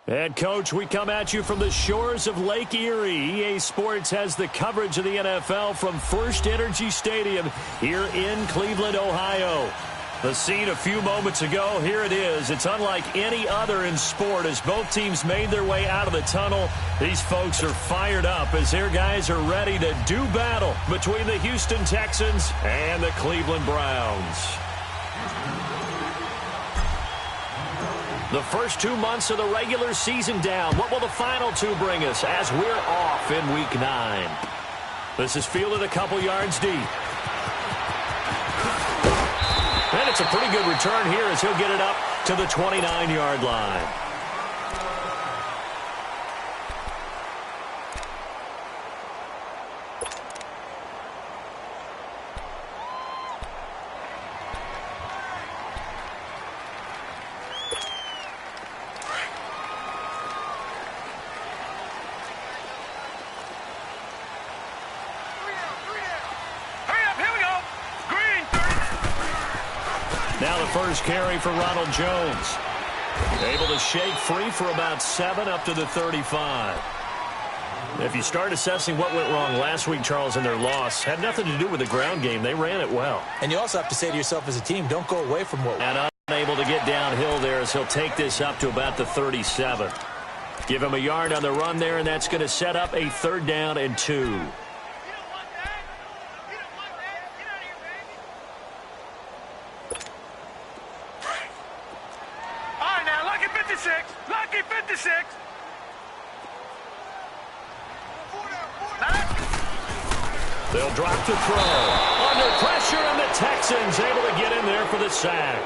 And, Coach, we come at you from the shores of Lake Erie. EA Sports has the coverage of the NFL from First Energy Stadium here in Cleveland, Ohio. The scene a few moments ago, here it is. It's unlike any other in sport as both teams made their way out of the tunnel. These folks are fired up as their guys are ready to do battle between the Houston Texans and the Cleveland Browns. The first 2 months of the regular season down. What will the final two bring us as we're off in Week 9? This is fielded a couple yards deep. And it's a pretty good return here as he'll get it up to the 29-yard line. Now the first carry for Ronald Jones. Able to shake free for about 7 up to the 35. If you start assessing what went wrong last week, Charles, in their loss, had nothing to do with the ground game. They ran it well. And you also have to say to yourself as a team, don't go away from what... And unable to get downhill there as he'll take this up to about the 37. Give him a yard on the run there, and that's going to set up a 3rd down and 2. Lucky 56. They'll drop to throw. Under pressure, and the Texans able to get in there for the sack.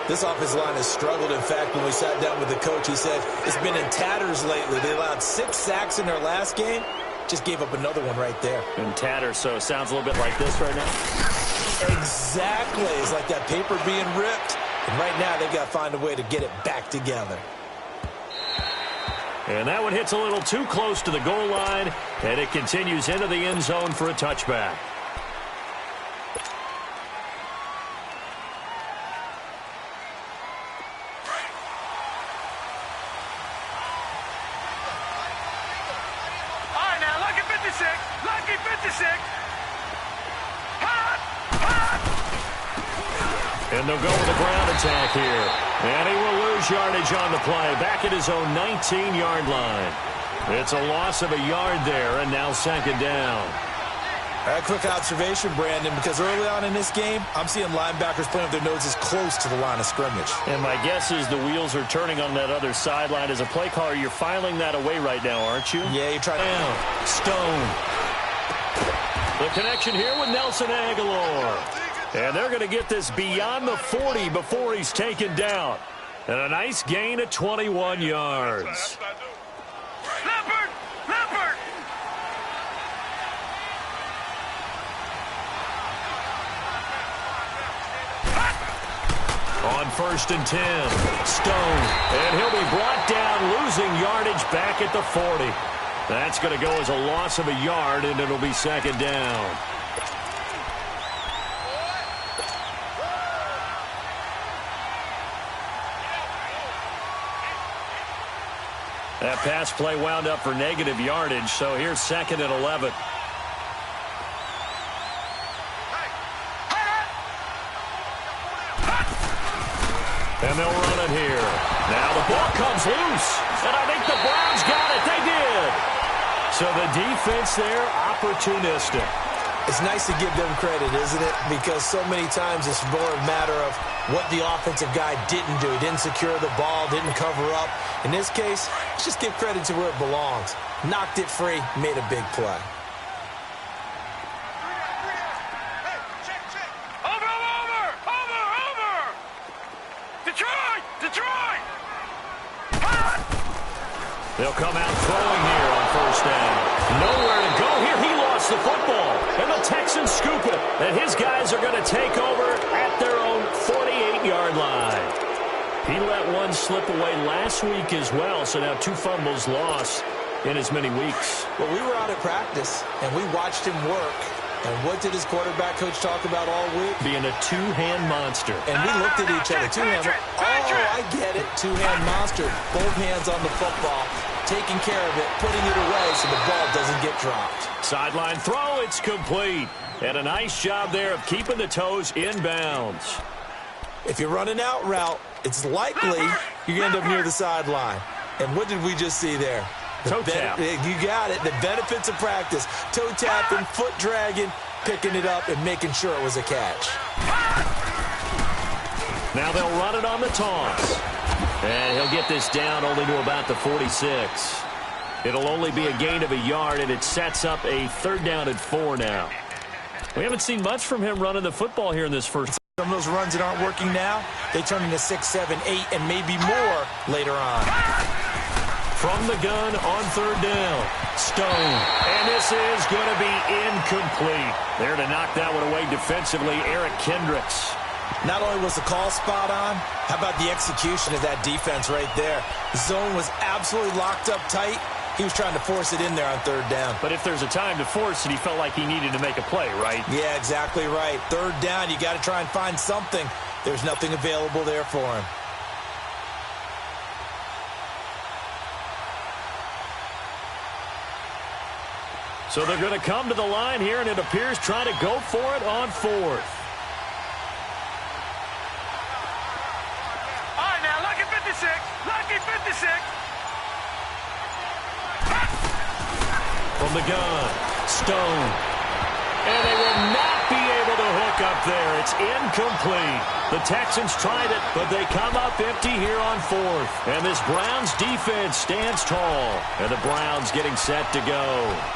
This offensive line has struggled. In fact, when we sat down with the coach, he said it's been in tatters lately. They allowed 6 sacks in their last game. Just gave up another one right there. In tatters, so it sounds a little bit like this right now. Exactly. It's like that paper being ripped. And right now, they've got to find a way to get it back together. And that one hits a little too close to the goal line, and it continues into the end zone for a touchback. All right, now, lucky 56. Lucky 56. And they'll go with a ground attack here. And he will lose yardage on the play. Back at his own 19-yard line. It's a loss of a yard there, and now 2nd down. A quick observation, Brandon, because early on in this game, I'm seeing linebackers playing with their noses close to the line of scrimmage. And my guess is the wheels are turning on that other sideline. As a play caller, you're filing that away right now, aren't you? Yeah, you try to... Stone. The connection here with Nelson Aguilar. And they're going to get this beyond the 40 before he's taken down. And a nice gain at 21 yards. Leopard! Leopard! On 1st and 10, Stone. And he'll be brought down, losing yardage back at the 40. That's going to go as a loss of a yard, and it'll be 2nd down. That pass play wound up for negative yardage, so here's 2nd and 11. And they'll run it here. Now the ball comes loose, and I think the Browns got it. They did. So the defense there, opportunistic. It's nice to give them credit, isn't it? Because so many times it's more a matter of what the offensive guy didn't do. He didn't secure the ball, didn't cover up. In this case, let's just give credit to where it belongs. Knocked it free, made a big play. Over! Detroit! Detroit! They'll come out throwing here on 1st down. Nowhere to go here. He lost the football. And the Texans scoop it. And his guys are going to take over at their own 48-yard line. He let one slip away last week as well. So now 2 fumbles lost in as many weeks. Well, we were out at practice, and we watched him work. And what did his quarterback coach talk about all week? Being a two-hand monster. And we looked at each other. Two-hand. Oh, I get it. Two-hand monster. Both hands on the football, taking care of it, putting it away so the ball doesn't get dropped. Sideline throw, it's complete. And a nice job there of keeping the toes inbounds. If you're running out route, it's likely you're going to end up near the sideline. And what did we just see there? Toe tap. You got it. The benefits of practice. Toe tapping, foot dragging, picking it up, and making sure it was a catch. Now they'll run it on the toss. And he'll get this down only to about the 46. It'll only be a gain of a yard, and it sets up a 3rd down and 4 now. We haven't seen much from him running the football here in this first. Some of those runs that aren't working now, they turn into 6, 7, 8, and maybe more later on. From the gun on 3rd down, Stone. And this is going to be incomplete. There to knock that one away defensively, Eric Kendricks. Not only was the call spot on, how about the execution of that defense right there? The zone was absolutely locked up tight. He was trying to force it in there on 3rd down. But if there's a time to force it, he felt like he needed to make a play, right? Yeah, exactly right. 3rd down, you got to try and find something. There's nothing available there for him. So they're going to come to the line here, and it appears trying to go for it on 4th. All right, now, lucky 56. Lucky 56. From the gun, Stone. And they will not be able to hook up there. It's incomplete. The Texans tried it, but they come up empty here on 4th. And this Browns defense stands tall. And the Browns getting set to go.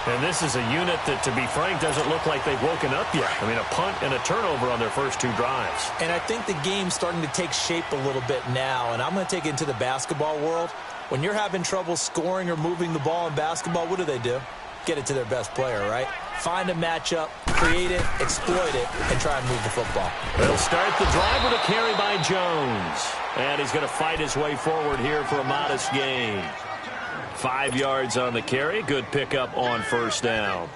And this is a unit that, to be frank, doesn't look like they've woken up yet. I mean, a punt and a turnover on their first 2 drives. And I think the game's starting to take shape a little bit now. And I'm going to take it into the basketball world. When you're having trouble scoring or moving the ball in basketball, what do? Get it to their best player, right? Find a matchup, create it, exploit it, and try and move the football. They'll start the drive with a carry by Jones. And he's going to fight his way forward here for a modest gain. 5 yards on the carry. Good pickup on 1st down.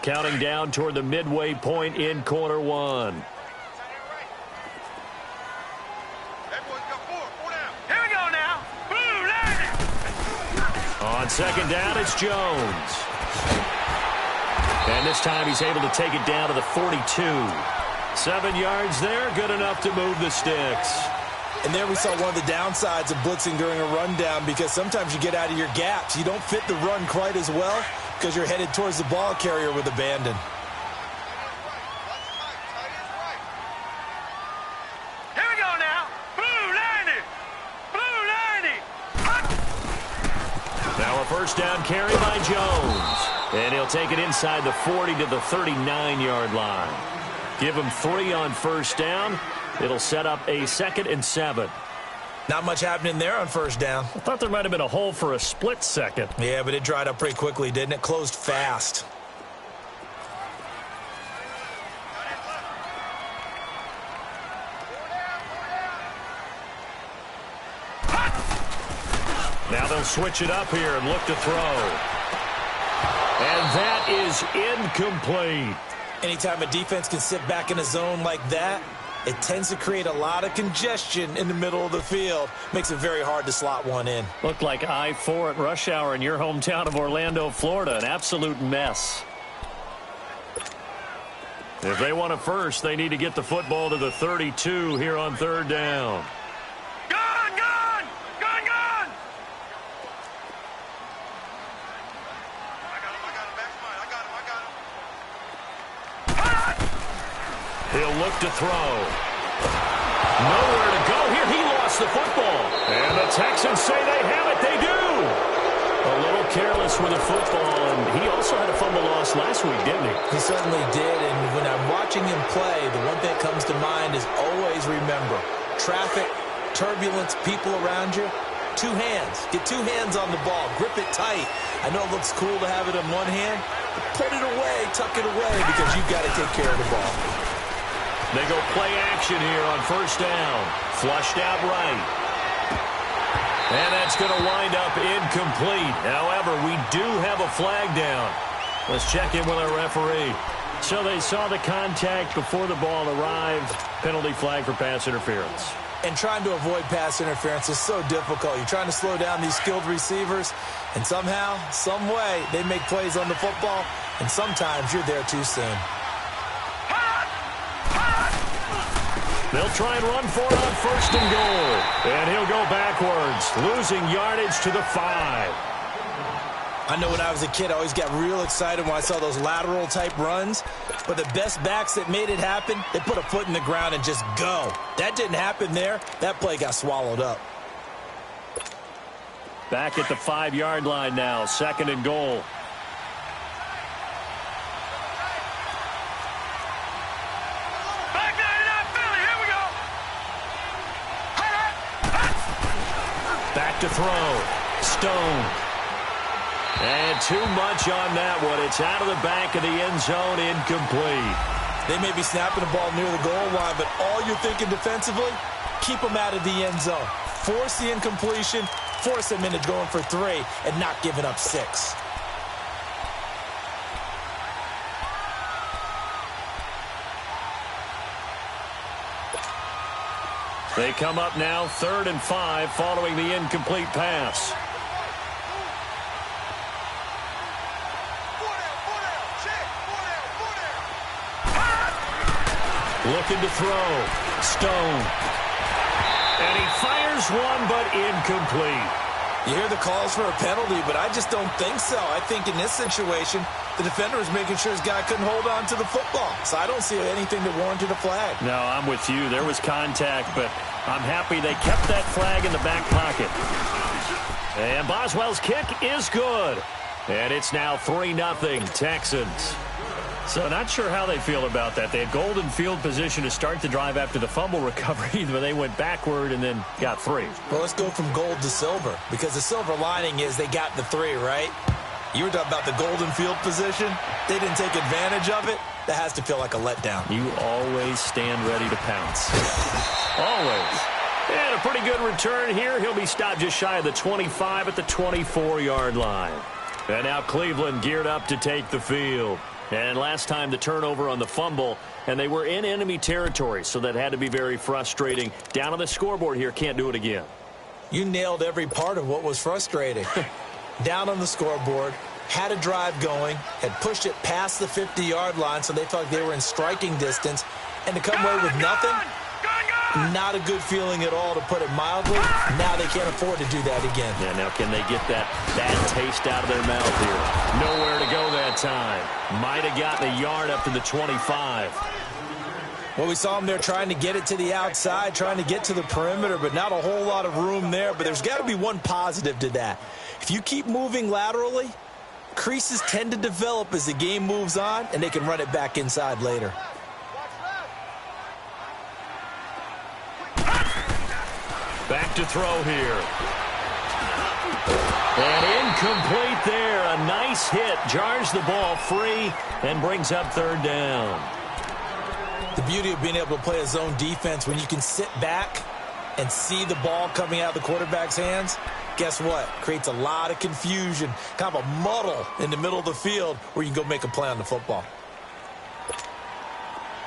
Counting down toward the midway point in quarter 1. On 2nd down, it's Jones. And this time he's able to take it down to the 42. 7 yards there, good enough to move the sticks. And there we saw one of the downsides of blitzing during a rundown, because sometimes you get out of your gaps. You don't fit the run quite as well because you're headed towards the ball carrier with abandon. Now a 1st down carry by Jones. And he'll take it inside the 40 to the 39-yard line. Give him 3 on 1st down. It'll set up a 2nd and 7. Not much happening there on 1st down. I thought there might have been a hole for a split second. Yeah, but it dried up pretty quickly, didn't it? Closed fast. Now they'll switch it up here and look to throw. And that is incomplete. Anytime a defense can sit back in a zone like that, it tends to create a lot of congestion in the middle of the field. Makes it very hard to slot one in. Looked like I-4 at rush hour in your hometown of Orlando, Florida. An absolute mess. If they want a first, they need to get the football to the 32 here on 3rd down. He'll look to throw. Nowhere to go here. He lost the football. And the Texans say they have it. They do. A little careless with the football. And he also had a fumble loss last week, didn't he? He certainly did. And when I'm watching him play, the one thing that comes to mind is always remember, traffic, turbulence, people around you, 2 hands. Get 2 hands on the ball. Grip it tight. I know it looks cool to have it in one hand, but put it away, tuck it away, because you've got to take care of the ball. They go play action here on 1st down. Flushed out right. And that's going to wind up incomplete. However, we do have a flag down. Let's check in with our referee. So they saw the contact before the ball arrived. Penalty flag for pass interference. And trying to avoid pass interference is so difficult. You're trying to slow down these skilled receivers, and somehow, some way, they make plays on the football, and sometimes you're there too soon. They'll try and run for it on first and goal. And he'll go backwards, losing yardage to the 5. I know when I was a kid, I always got real excited when I saw those lateral-type runs. But the best backs that made it happen, they put a foot in the ground and just go. That didn't happen there. That play got swallowed up. Back at the 5-yard line now, second and goal. Back to throw. Stone. And too much on that one. It's out of the back of the end zone, incomplete. They may be snapping the ball near the goal line, but all you're thinking defensively, keep them out of the end zone. Force the incompletion, force them into going for 3, and not giving up 6. They come up now, 3rd and 5, following the incomplete pass. Looking to throw. Stone. And he fires one, but incomplete. You hear the calls for a penalty, but I just don't think so. I think in this situation, the defender is making sure his guy couldn't hold on to the football. So I don't see anything that warranted a flag. No, I'm with you. There was contact, but I'm happy they kept that flag in the back pocket. And Boswell's kick is good. And it's now 3-0 Texans. So not sure how they feel about that. They had golden field position to start the drive after the fumble recovery, but they went backward and then got 3. Well, let's go from gold to silver, because the silver lining is they got the 3, right? You were talking about the golden field position. They didn't take advantage of it. That has to feel like a letdown. You always stand ready to pounce. Always. And a pretty good return here. He'll be stopped just shy of the 25 at the 24-yard line. And now Cleveland geared up to take the field. And last time the turnover on the fumble, and they were in enemy territory, so that had to be very frustrating. Down on the scoreboard here, can't do it again. You nailed every part of what was frustrating. Down on the scoreboard, had a drive going, had pushed it past the 50-yard line, so they felt like they were in striking distance, and to come away with nothing, not a good feeling at all, to put it mildly. Now they can't afford to do that again. Yeah, now can they get that bad taste out of their mouth here? Nowhere to go that time. Might have gotten a yard up to the 25. Well, we saw them there trying to get it to the outside, trying to get to the perimeter, but not a whole lot of room there. But there's got to be one positive to that. If you keep moving laterally, creases tend to develop as the game moves on, and they can run it back inside later. Back to throw here. And incomplete there. A nice hit. Jars the ball free and brings up 3rd down. The beauty of being able to play a zone defense, when you can sit back and see the ball coming out of the quarterback's hands, guess what? Creates a lot of confusion, kind of a muddle in the middle of the field where you can go make a play on the football.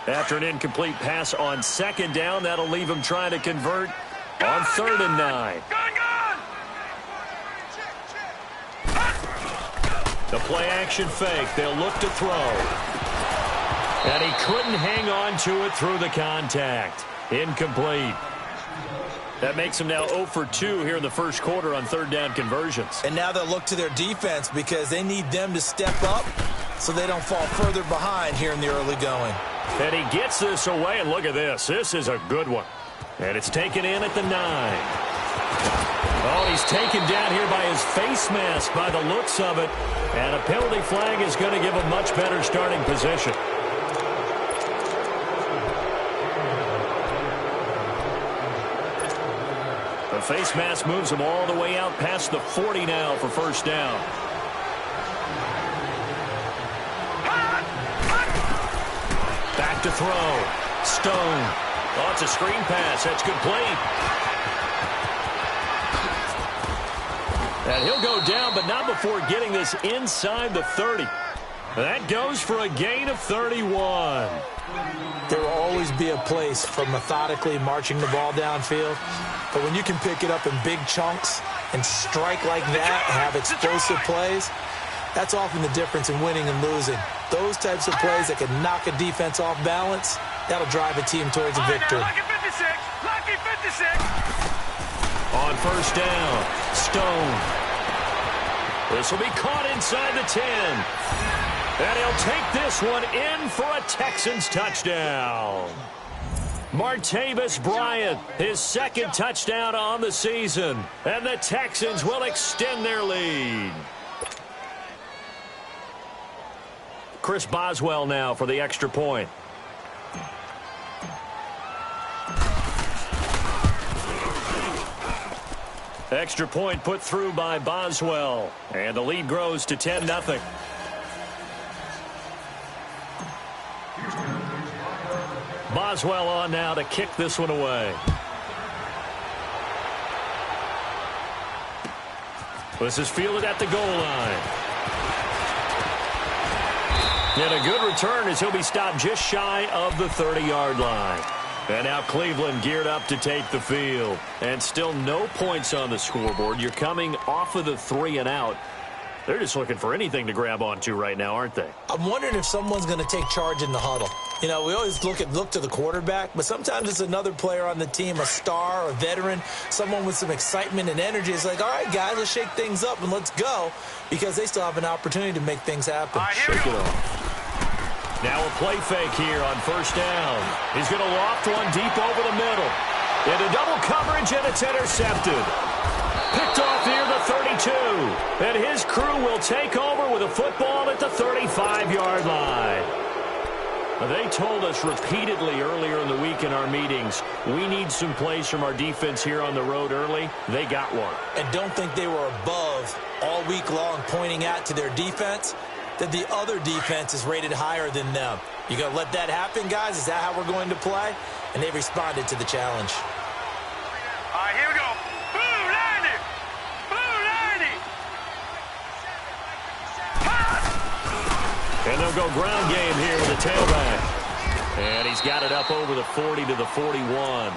After an incomplete pass on 2nd down, that'll leave him trying to convert on 3rd and 9. The play-action fake. They'll look to throw. And he couldn't hang on to it through the contact. Incomplete. That makes him now 0 for 2 here in the first quarter on 3rd down conversions. And now they'll look to their defense because they need them to step up so they don't fall further behind here in the early going. And he gets this away, and look at this. This is a good one. And it's taken in at the 9. Oh, he's taken down here by his face mask by the looks of it. And a penalty flag is going to give a much better starting position. The face mask moves him all the way out past the 40 now for 1st down. Back to throw. Stone. Oh, it's a screen pass. That's complete. And he'll go down, but not before getting this inside the 30. That goes for a gain of 31. There will always be a place for methodically marching the ball downfield. But when you can pick it up in big chunks and strike like that and have explosive plays, that's often the difference in winning and losing. Those types of plays that can knock a defense off balance, that'll drive a team towards a victory. Lucky 56! Lucky 56! On first down, Stone. This will be caught inside the 10. And he'll take this one in for a Texans touchdown. Martavis Bryant, his second touchdown on the season. And the Texans will extend their lead. Chris Boswell now for the extra point. Extra point put through by Boswell. And the lead grows to 10-0. Boswell on now to kick this one away. This is fielded at the goal line. And a good return as he'll be stopped just shy of the 30-yard line. And now Cleveland geared up to take the field. And still no points on the scoreboard. You're coming off of the 3 and out. They're just looking for anything to grab onto right now, aren't they? I'm wondering if someone's going to take charge in the huddle. You know, we always look to the quarterback, but sometimes it's another player on the team, a star, a veteran, someone with some excitement and energy. It's like, all right, guys, let's shake things up and let's go, because they still have an opportunity to make things happen. Shake it off. Now a play fake here on first down. He's going to loft one deep over the middle. Into double coverage, and it's intercepted. Picked off near the 32. And his crew will take over with a football at the 35-yard line. They told us repeatedly earlier in the week in our meetings, we need some plays from our defense here on the road early. They got one. And don't think they were above all week long pointing out to their defense that the other defense is rated higher than them. You going to let that happen, guys? Is that how we're going to play? And they responded to the challenge. All right, here we go. Blue 90! Blue 90! And they'll go ground game here with the tailback. And he's got it up over the 40 to the 41.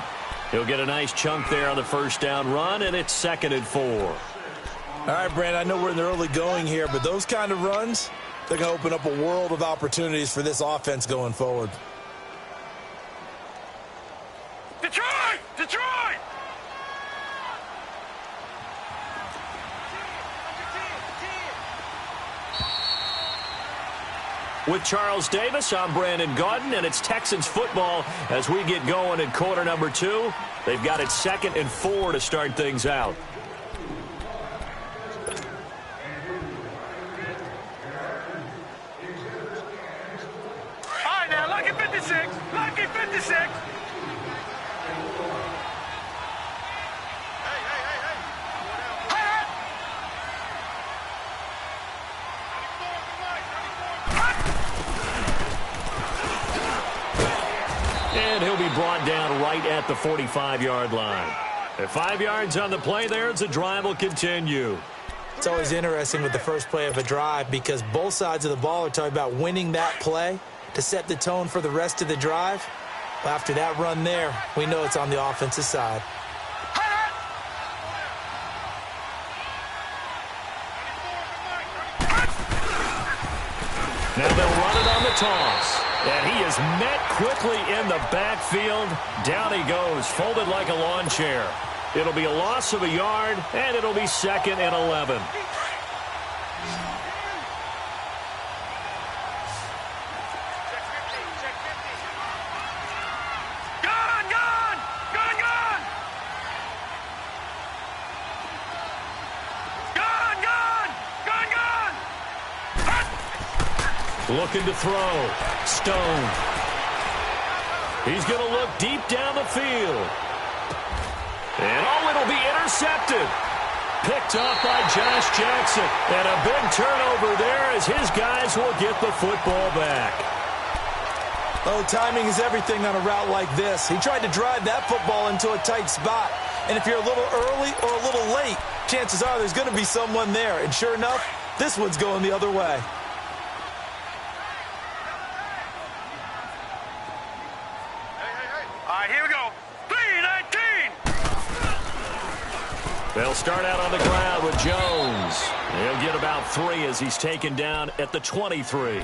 He'll get a nice chunk there on the first down run, and it's 2nd and 4. All right, Brand, I know we're in the early going here, but those kind of runs, they're going to open up a world of opportunities for this offense going forward. Detroit! Detroit! With Charles Davis, I'm Brandon Gaudin, and it's Texans football as we get going in quarter number 2. They've got it 2nd and 4 to start things out. All right, now, lucky 56! Lucky 56! And he'll be brought down right at the 45-yard line. At 5 yards on the play there, the drive will continue. It's always interesting with the first play of a drive because both sides of the ball are talking about winning that play to set the tone for the rest of the drive. Well, after that run there, we know it's on the offensive side. Now they'll run it on the toss. And he is met quickly in the backfield. Down he goes, folded like a lawn chair. It'll be a loss of a yard, and it'll be 2nd and 11. Gone! Gone! Gone! Gone! Gone! Gone! Gone! Gone! Looking to throw. Stone. He's going to look deep down the field. And it'll be intercepted. Picked off by Josh Jackson. And a big turnover there as his guys will get the football back. Oh, timing is everything on a route like this. He tried to drive that football into a tight spot. And if you're a little early or a little late, chances are there's going to be someone there. And sure enough, this one's going the other way. All right, here we go. 3-19. They'll start out on the ground with Jones. He'll get about 3 as he's taken down at the 23.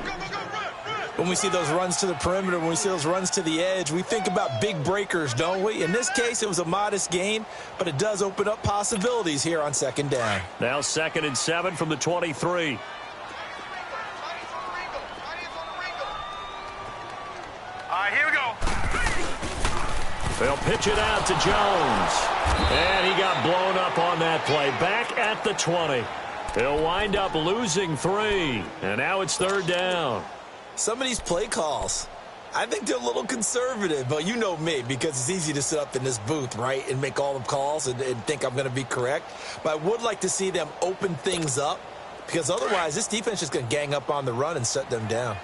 When we see those runs to the perimeter, when we see those runs to the edge, we think about big breakers, don't we? In this case, it was a modest gain, but it does open up possibilities here on second down. Now 2nd and 7 from the 23. All right, here we go. They'll pitch it out to Jones. And he got blown up on that play. Back at the 20. He'll wind up losing 3. And now it's 3rd down. Some of these play calls, I think they're a little conservative. But you know me, because it's easy to sit up in this booth, right, and make all the calls and think I'm going to be correct. But I would like to see them open things up, because otherwise this defense is going to gang up on the run and shut them down.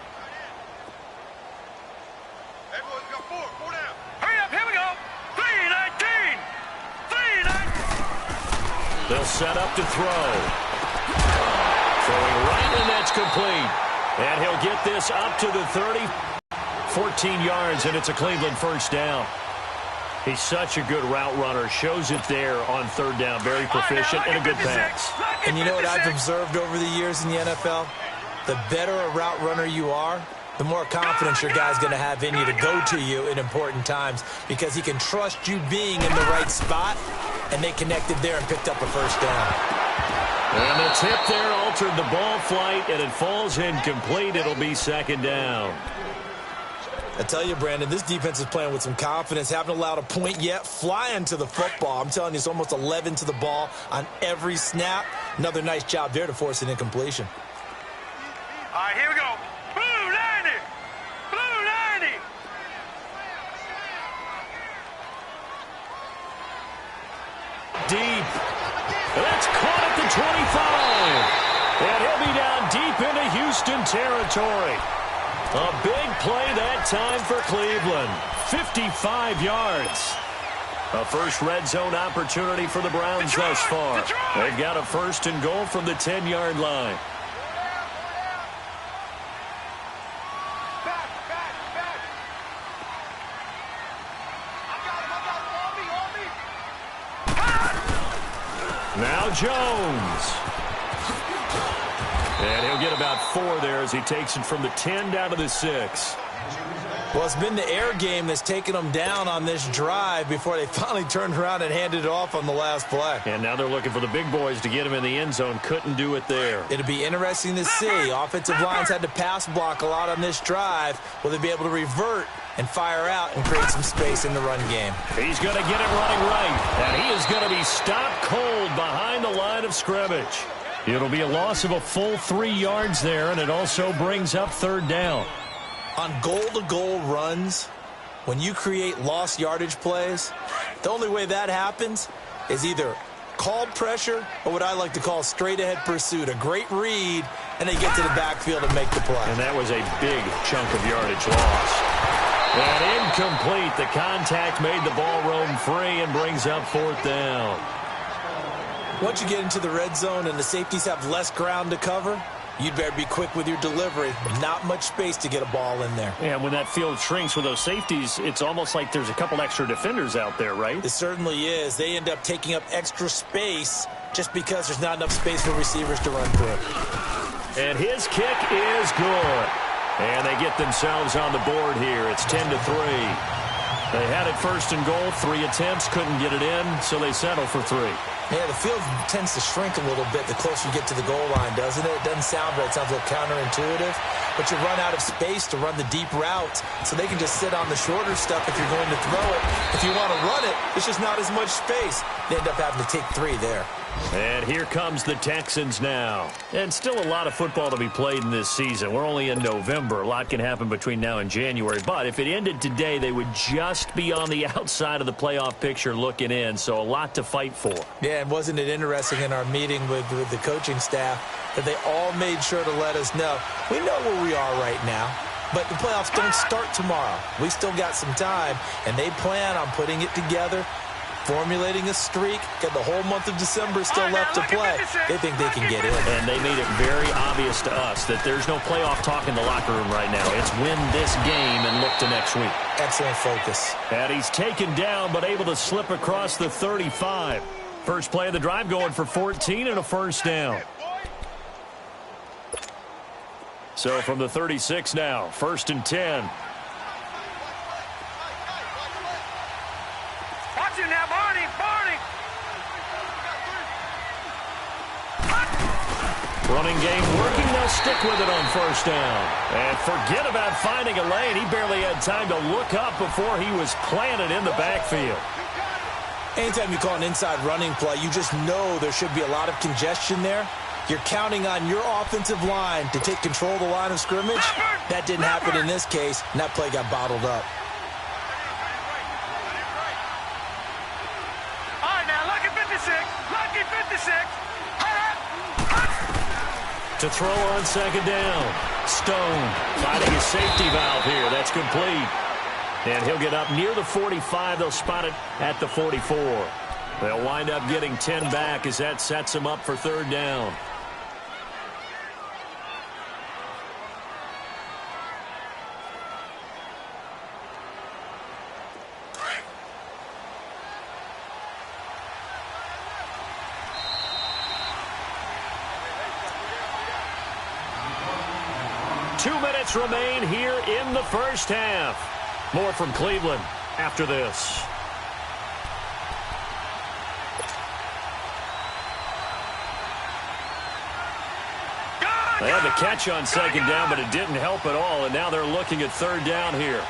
They'll set up to throw. Throwing right, and that's complete. And he'll get this up to the 30. 14 yards, and it's a Cleveland 1st down. He's such a good route runner. Shows it there on 3rd down. Very proficient and a good pass. And you know what I've observed over the years in the NFL? The better a route runner you are, the more confidence your guy's going to have in you to go to you in important times, because he can trust you being in the right spot, and they connected there and picked up a 1st down. And the tip there altered the ball flight, and it falls incomplete. It'll be 2nd down. I tell you, Brandon, this defense is playing with some confidence. Haven't allowed a point yet. Flying to the football. I'm telling you, it's almost 11 to the ball on every snap. Another nice job there to force an incompletion. All right, here we go. Blue 90. Blue 90. Deep. That's caught at the 25. And he'll be down deep into Houston territory. A big play that time for Cleveland. 55 yards. A first red zone opportunity for the Browns thus far. They've got a 1st and goal from the 10-yard line. Now Jones. And he'll get about 4 there as he takes it from the 10 down to the 6. Well, it's been the air game that's taken them down on this drive before they finally turned around and handed it off on the last play. And now they're looking for the big boys to get him in the end zone. Couldn't do it there. It'll be interesting to see. Offensive lines had to pass block a lot on this drive. Will they be able to revert and fire out and create some space in the run game? He's going to get it running right. And he is going to be stopped cold behind the line of scrimmage. It'll be a loss of a full 3 yards there, and it also brings up 3rd down. On goal-to-goal runs, when you create lost yardage plays, the only way that happens is either called pressure or what I like to call straight-ahead pursuit. A great read, and they get to the backfield and make the play. And that was a big chunk of yardage lost. And incomplete. The contact made the ball roam free and brings up 4th down. Once you get into the red zone and the safeties have less ground to cover, you'd better be quick with your delivery. Not much space to get a ball in there. Yeah, when that field shrinks with those safeties, it's almost like there's a couple extra defenders out there, right? It certainly is. They end up taking up extra space just because there's not enough space for receivers to run through. And his kick is good. And they get themselves on the board here. It's 10-3. They had it 1st and goal, 3 attempts, couldn't get it in, so they settle for 3. Yeah, the field tends to shrink a little bit the closer you get to the goal line, doesn't it? It doesn't sound right. It sounds a little counterintuitive. But you run out of space to run the deep routes, so they can just sit on the shorter stuff if you're going to throw it. If you want to run it, there's just not as much space. They end up having to take 3 there. And here comes the Texans now. And still a lot of football to be played in this season. We're only in November. A lot can happen between now and January. But if it ended today, they would just be on the outside of the playoff picture looking in. So a lot to fight for. Yeah, and wasn't it interesting in our meeting with the coaching staff that they all made sure to let us know, we know where we are right now, but the playoffs don't start tomorrow. We still got some time, and they plan on putting it together formulating a streak. Got the whole month of December still left to play. They think they can get in. And they made it very obvious to us that there's no playoff talk in the locker room right now. It's win this game and look to next week. Excellent focus. And he's taken down but able to slip across the 35. First play of the drive going for 14 and a first down. So from the 36 now, 1st and 10. Watch it now, Barney, Barney. Running game working. They'll stick with it on first down. And forget about finding a lane. He barely had time to look up before he was planted in the backfield. Anytime you call an inside running play, you just know there should be a lot of congestion there. You're counting on your offensive line to take control of the line of scrimmage. That didn't happen in this case, and that play got bottled up. All right, now, lucky 56. Lucky 56. To throw on second down. Stone finding his safety valve here. That's complete. And he'll get up near the 45. They'll spot it at the 44. They'll wind up getting 10 back as that sets him up for third down. Remain here in the first half. More from Cleveland after this. They had the catch on second down, but it didn't help at all, and now they're looking at third down here.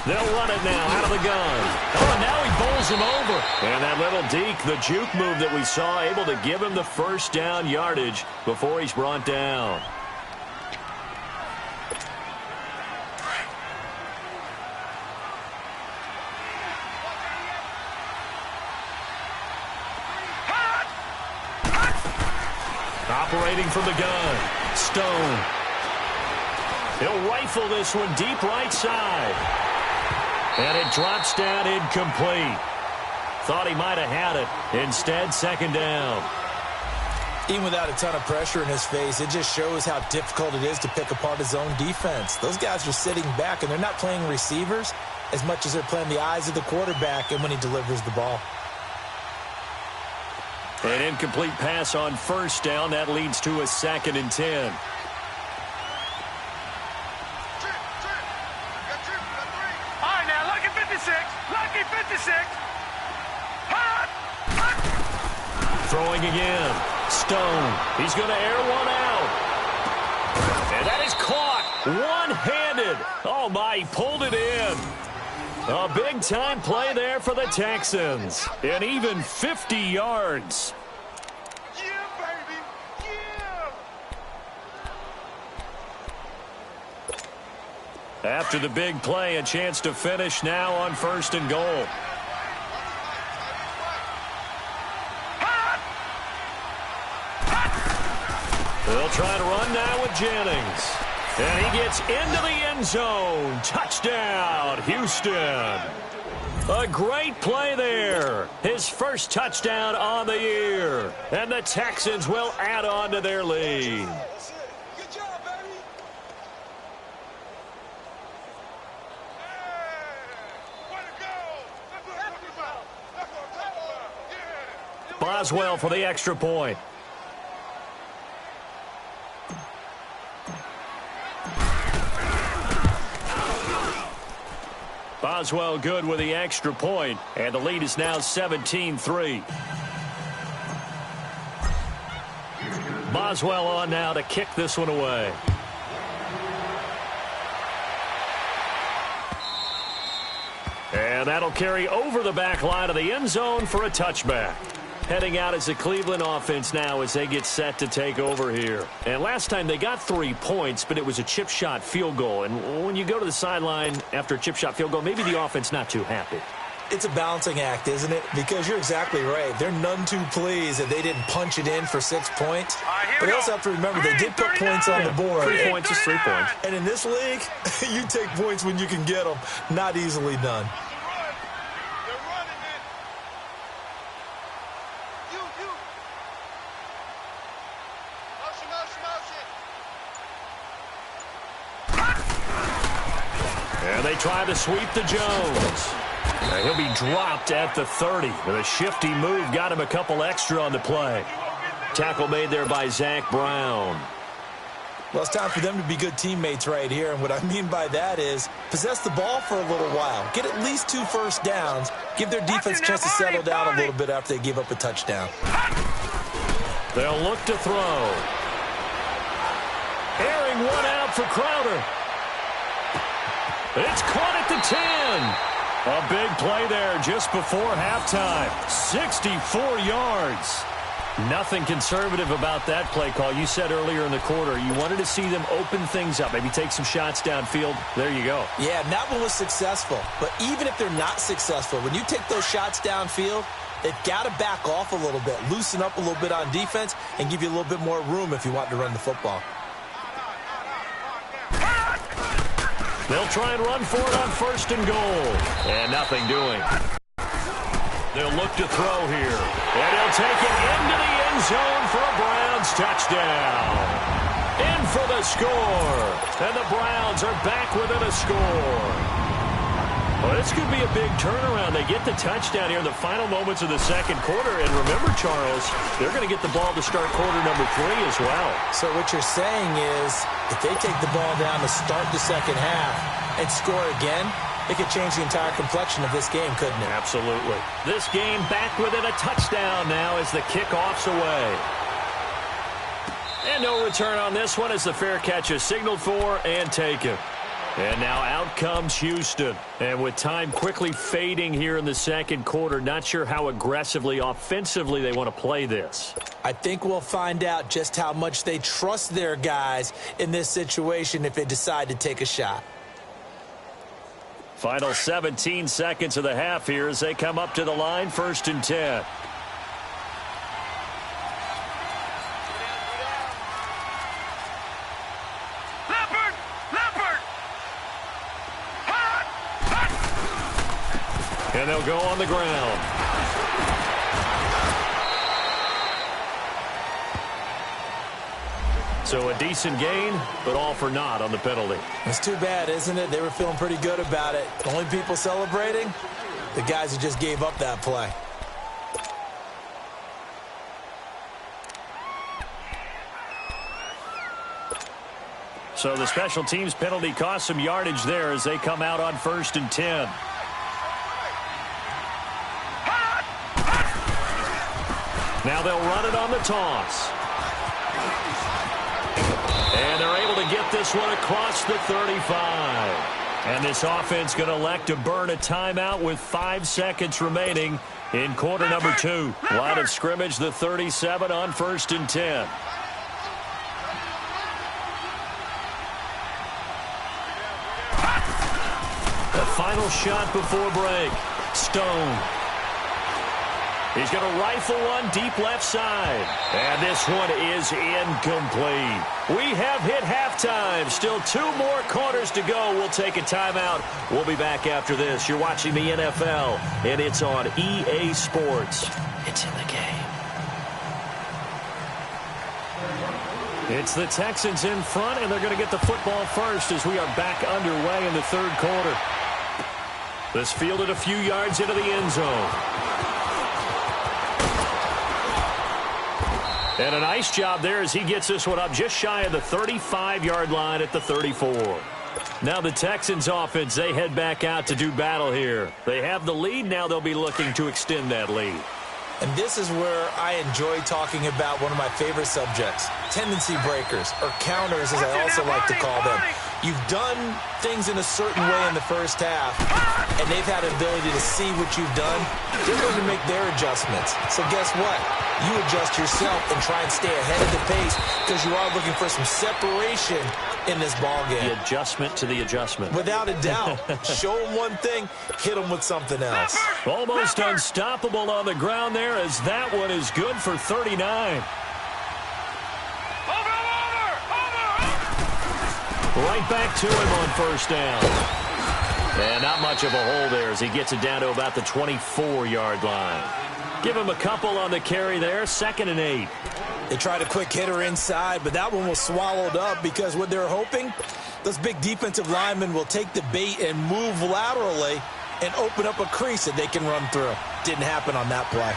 They'll run it now out of the gun. Oh, and now he bowls him over. And that little deke, the juke move that we saw, able to give him the first down yardage before he's brought down. Operating from the gun, Stone. He'll rifle this one deep right side. And it drops down incomplete. Thought he might have had it. Instead, second down. Even without a ton of pressure in his face, it just shows how difficult it is to pick apart his own defense. Those guys are sitting back, and they're not playing receivers as much as they're playing the eyes of the quarterback and when he delivers the ball. An incomplete pass on first down. That leads to a 2nd and 10. Lucky 56. Throwing again. Stone. He's going to air one out. And that is caught. One-handed. Oh, my. He pulled it in. A big-time play there for the Texans. And even 50 yards. Yeah, baby. Yeah. After the big play, a chance to finish now on 1st and goal. They'll try to run now with Jennings. And he gets into the end zone. Touchdown, Houston. A great play there. His first touchdown on the year. And the Texans will add on to their lead. Good job, baby. Way to go. That's what I'm talking about. Boswell for the extra point. Boswell good with the extra point, and the lead is now 17-3. Boswell on now to kick this one away. And that'll carry over the back line of the end zone for a touchback. Heading out as the Cleveland offense now as they get set to take over here. And last time they got 3 points, but it was a chip shot field goal. And when you go to the sideline after a chip shot field goal, maybe the offense not too happy. It's a balancing act, isn't it? Because you're exactly right. They're none too pleased that they didn't punch it in for 6 points. But they also have to remember they did put points on the board. 3 points is 3 points. And in this league, you take points when you can get them. Not easily done. And they try to sweep to Jones. And he'll be dropped at the 30. With a shifty move, got him a couple extra on the play. Tackle made there by Zach Brown. Well, it's time for them to be good teammates right here. And what I mean by that is possess the ball for a little while. Get at least 2 first downs. Give their defense a chance to settle down a little bit after they give up a touchdown. They'll look to throw. Airing one out for Crowder. It's caught at the 10. A big play there just before halftime. 64 yards. Nothing conservative about that play call. You said earlier in the quarter you wanted to see them open things up, maybe take some shots downfield. There you go. Yeah, and that one was successful. But even if they're not successful, when you take those shots downfield, they've got to back off a little bit, loosen up a little bit on defense, and give you a little bit more room if you want to run the football. They'll try and run for it on 1st and goal. And nothing doing. They'll look to throw here. And he'll take it into the end zone for a Browns touchdown. In for the score. And the Browns are back within a score. Well, this could be a big turnaround. They get the touchdown here in the final moments of the second quarter. And remember, Charles, they're going to get the ball to start quarter number 3 as well. So what you're saying is if they take the ball down to start the second half and score again, it could change the entire complexion of this game, couldn't it? Absolutely. This game back within a touchdown now as the kickoff's away. And no return on this one as the fair catch is signaled for and taken. And now out comes Houston. And with time quickly fading here in the second quarter, not sure how aggressively, offensively they want to play this. I think we'll find out just how much they trust their guys in this situation if they decide to take a shot. Final 17 seconds of the half here as they come up to the line, 1st and 10. And they'll go on the ground. So a decent gain, but all for naught on the penalty. It's too bad, isn't it? They were feeling pretty good about it. The only people celebrating, the guys who just gave up that play. So the special teams penalty cost some yardage there as they come out on 1st and 10. Now they'll run it on the toss. And they're able to get this one across the 35. And this offense going to elect to burn a timeout with 5 seconds remaining in quarter number 2. Line of scrimmage, the 37 on 1st and 10. The final shot before break. Stone. He's going to rifle one deep left side. And this one is incomplete. We have hit halftime. Still 2 more quarters to go. We'll take a timeout. We'll be back after this. You're watching the NFL, and it's on EA Sports. It's in the game. It's the Texans in front, and they're going to get the football first as we are back underway in the 3rd quarter. This fielded a few yards into the end zone. And a nice job there as he gets this one up just shy of the 35-yard line at the 34. Now the Texans offense, they head back out to do battle here. They have the lead. Now they'll be looking to extend that lead. And this is where I enjoy talking about one of my favorite subjects, tendency breakers, or counters as I also like to call them. You've done things in a certain way in the first half, and they've had an ability to see what you've done. They're going to make their adjustments. So guess what? You adjust yourself and try and stay ahead of the pace because you are looking for some separation in this ball game. The adjustment to the adjustment. Without a doubt. Show them one thing, hit them with something else. Almost unstoppable on the ground there as that one is good for 39. Right back to him on first down. And not much of a hole there as he gets it down to about the 24-yard line. Give him a couple on the carry there, 2nd and 8. They tried a quick hitter inside, but that one was swallowed up because what they're hoping, those big defensive linemen will take the bait and move laterally and open up a crease that they can run through. Didn't happen on that play.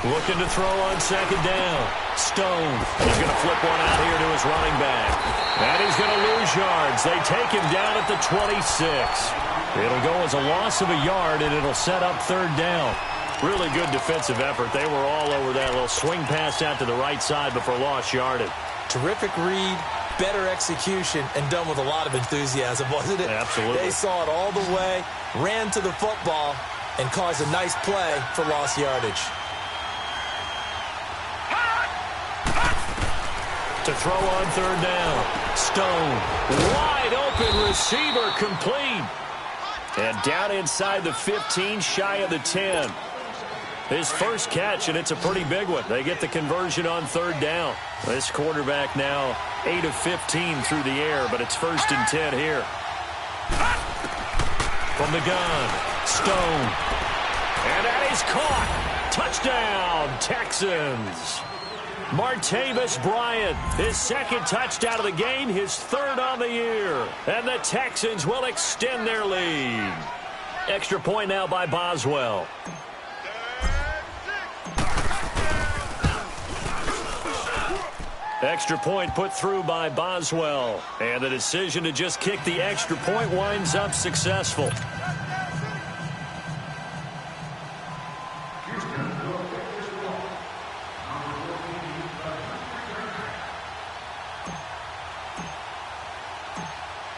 Looking to throw on 2nd down. Stone. He's going to flip one out here to his running back. And he's going to lose yards. They take him down at the 26. It'll go as a loss of a yard, and it'll set up 3rd down. Really good defensive effort. They were all over that little swing pass out to the right side before lost yardage. Terrific read, better execution, and done with a lot of enthusiasm, wasn't it? Absolutely. They saw it all the way, ran to the football, and caused a nice play for lost yardage. To throw on 3rd down. Stone. Wide open receiver complete. And down inside the 15, shy of the 10. His first catch, and it's a pretty big one. They get the conversion on 3rd down. This quarterback now 8 of 15 through the air, but it's 1st and 10 here. From the gun, Stone. And that is caught. Touchdown, Texans. Martavis Bryant, his 2nd touchdown of the game, his 3rd on the year. And the Texans will extend their lead. Extra point now by Boswell. Extra point put through by Boswell. And the decision to just kick the extra point winds up successful.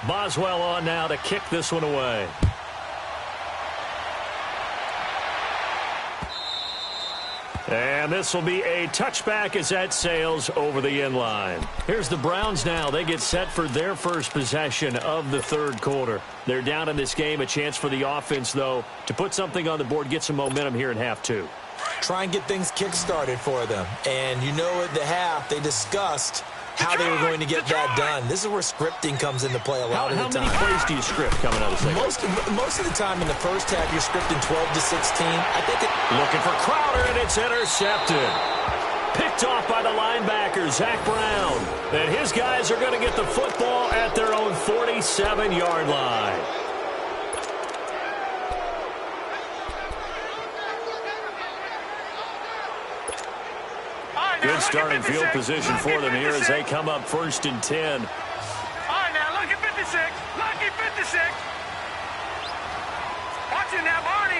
Boswell on now to kick this one away. And this will be a touchback as that sails over the end line. Here's the Browns now. They get set for their first possession of the 3rd quarter. They're down in this game. A chance for the offense, though, to put something on the board, get some momentum here in half 2. Try and get things kick-started for them. And you know at the half, they discussed how they were going to get that done. This is where scripting comes into play a lot of the time. How many plays do you script coming out of the second? Most of the time in the first half, you're scripting 12 to 16. I think looking for Crowder, and it's intercepted. Picked off by the linebacker, Zach Brown. And his guys are going to get the football at their own 47-yard line. Good starting field position for them here as they come up 1st and 10. All right, now, look at 56. Lucky 56. Watch it now, Barney.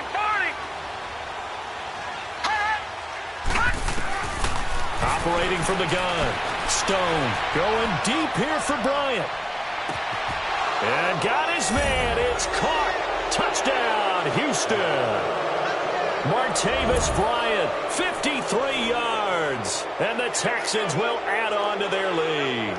Operating from the gun. Stone going deep here for Bryant. And got his man. It's caught. Touchdown, Houston. Martavis Bryant, 53 yards. And the Texans will add on to their lead.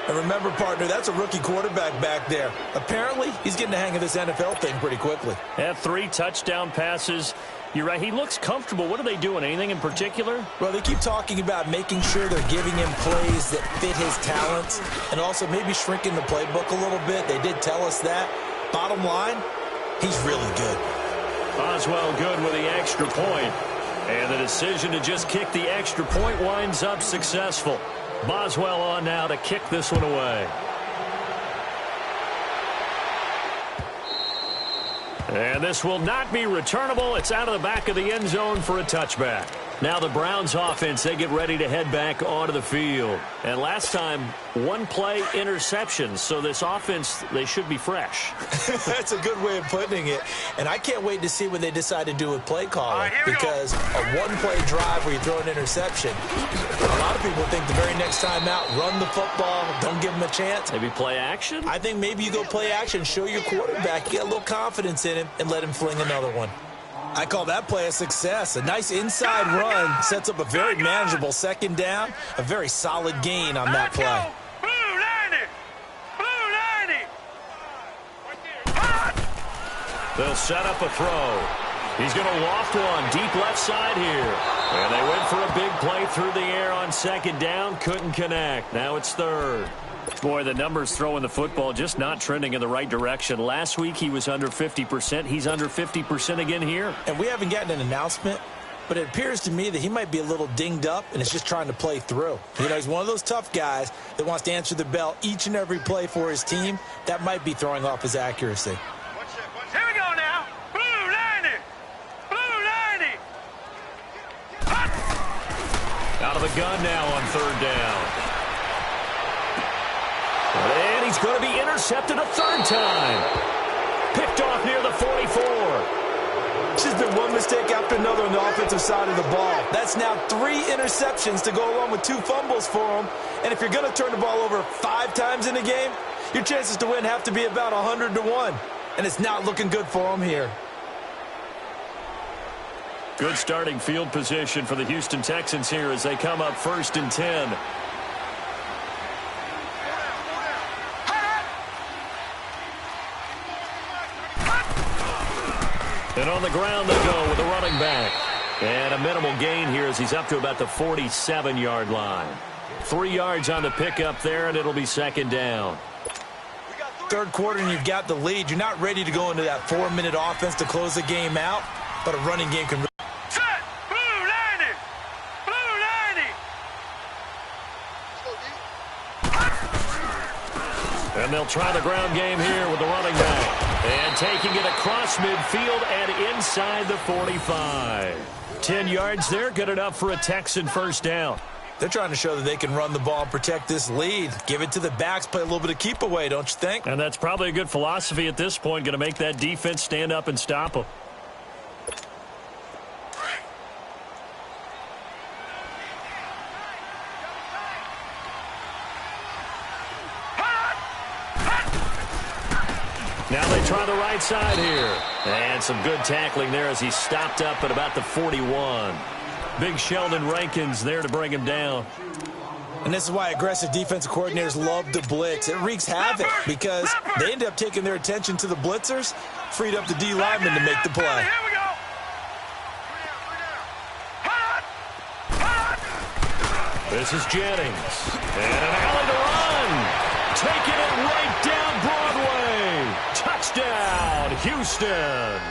And remember, partner, that's a rookie quarterback back there. Apparently, he's getting the hang of this NFL thing pretty quickly. Had 3 touchdown passes. You're right, he looks comfortable. What are they doing? Anything in particular? Well, they keep talking about making sure they're giving him plays that fit his talents and also maybe shrinking the playbook a little bit. They did tell us that. Bottom line, he's really good. Boswell good with the extra point. And the decision to just kick the extra point winds up successful. Boswell on now to kick this one away. And this will not be returnable. It's out of the back of the end zone for a touchback. Now the Browns offense, they get ready to head back onto the field. And last time, one play interception. So this offense, they should be fresh. That's a good way of putting it. And I can't wait to see what they decide to do with play calling. Because a one-play drive where you throw an interception, a lot of people think the very next time out, run the football, don't give them a chance. Maybe play action? I think maybe you go play action, show your quarterback, get a little confidence in him, and let him fling another one. I call that play a success. A nice inside run sets up a very manageable second down, a very solid gain on that play. They'll set up a throw. He's going to loft one deep left side here. And they went for a big play through the air on second down. Couldn't connect. Now it's third. Boy, the numbers throwing the football just not trending in the right direction. Last week he was under 50%. He's under 50% again here. And we haven't gotten an announcement, but it appears to me that he might be a little dinged up and is just trying to play through. You know, he's one of those tough guys that wants to answer the bell each and every play for his team. That might be throwing off his accuracy. Here we go now. Blue 90. Blue 90. Out of the gun now on third down. And he's going to be intercepted a third time. Picked off near the 44. It's just been one mistake after another on the offensive side of the ball. That's now 3 interceptions to go along with 2 fumbles for him. And if you're going to turn the ball over 5 times in a game, your chances to win have to be about 100 to 1. And it's not looking good for him here. Good starting field position for the Houston Texans here as they come up 1st and 10. And on the ground they go with a running back. And a minimal gain here as he's up to about the 47-yard line. 3 yards on the pickup there, and it'll be second down. Third quarter and you've got the lead. You're not ready to go into that 4-minute offense to close the game out, but a running game can... Set. Blue 90. Blue 90. And they'll try the ground game here with the running back. And taking it across midfield and inside the 45. 10 yards there, good enough for a Texan first down. They're trying to show that they can run the ball and protect this lead. Give it to the backs, play a little bit of keep away, don't you think? And that's probably a good philosophy at this point, going to make that defense stand up and stop them. Now they try the right side here. And some good tackling there as he stopped up at about the 41. Big Sheldon Rankins there to bring him down. And this is why aggressive defensive coordinators love to blitz. It wreaks havoc because they end up taking their attention to the blitzers, freed up the D lineman to make the play. Here we go. This is Jennings. And an alley to run. Taking it right down Broadway. Touchdown, Houston.